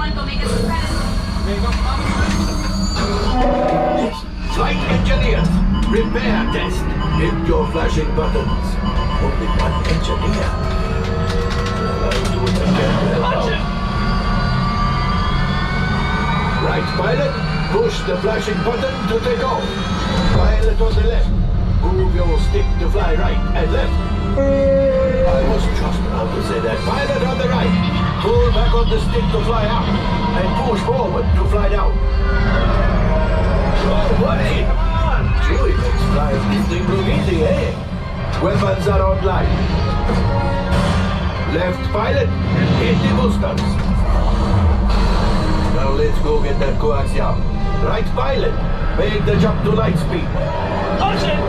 everyone go make us some credits. Flight engineers, repair test. Hit your flashing buttons. Only one engineer. I'll do it again. Right, pilot. Push the flashing button to take off. Pilot on the left. Move your stick to fly right and left. I was just about to say that. Pilot on the right. Pull back on the stick to fly up. And push forward to fly down. Oh, buddy! Come on! Chewie makes flying this thing look easy, eh? Weapons are online. Left pilot, hit the boosters. Now let's go get that coaxium. Right pilot, make the jump to light speed. Launch it!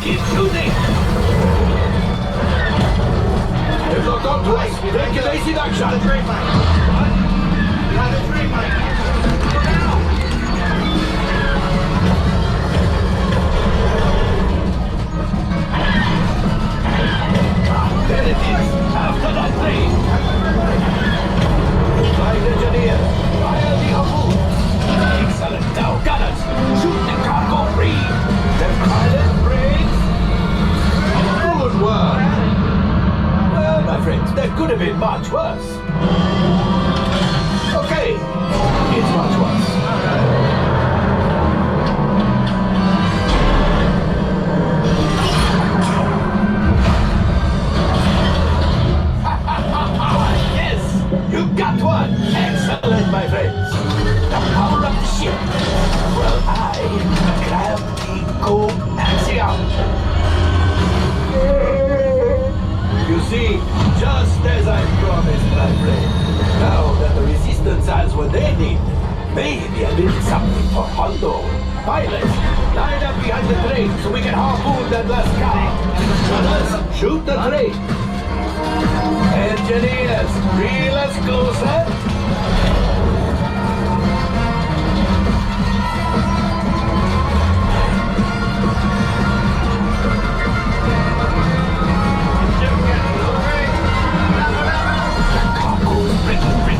Keep shooting! They've locked on twice. Take evasive action. The train line. What? Behind the train line. Go down! There it is. After that train. Flight engineer. Fire the harpoon. Excellent. Now, gunners. Shoot the cargo free. Left pilot. Good work. Well, my friends, that could have been much worse. Okay, it's much worse. Yes, you got one. Excellent, my friends. The power of the ship. Well, I grab the coaxium. You see, just as I promised, my friend. Now that the Resistance has what they need, maybe a little something for Hondo. Pilots, line up behind the train so we can harpoon that last car. Gunners, shoot the train. Engineers, reel us closer.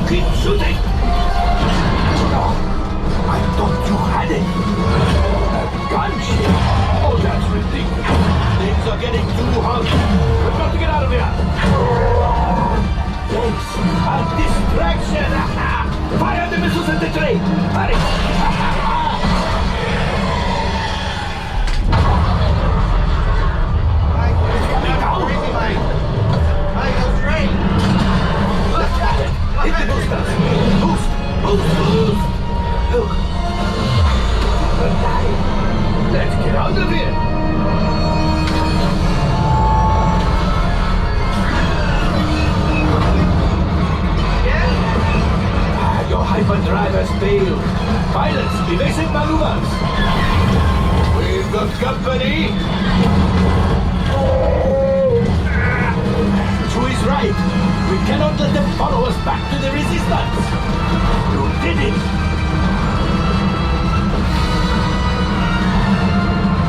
Keep shooting! No, I thought you had it. A gunship? Oh, that's ridiculous. Things are getting too hot. We've got to get out of here. Thanks. A distraction. Fire the missiles at the train. Hurry. Hit the boosters! Boost! Boost! Boost! Look! Let's get out of here! Your hyperdrive has failed. Pilots, evasive maneuvers! We've got company! Chewie's right. We cannot let them follow us back to the Resistance. You did it.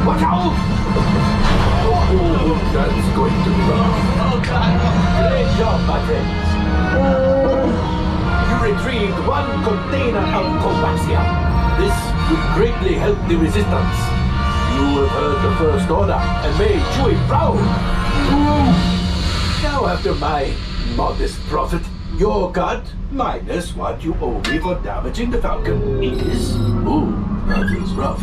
Watch out! Oh, that's going to be rough. Oh, God. Great job, my friends. You retrieved one container of coaxium. This will greatly help the Resistance. You have heard the First Order and made Chewie proud. Now, after my modest profit, your cut, minus what you owe me for damaging the Falcon, is... Ooh, that is rough.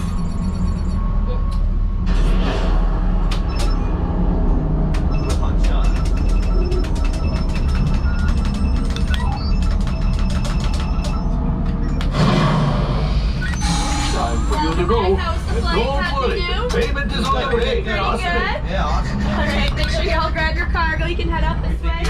Time for you to go. How's the flight? Don't How'd worry, you do? the payment is on the way. Pretty good? Yeah, awesome. All right, make sure you all grab your cargo. You can head out this way.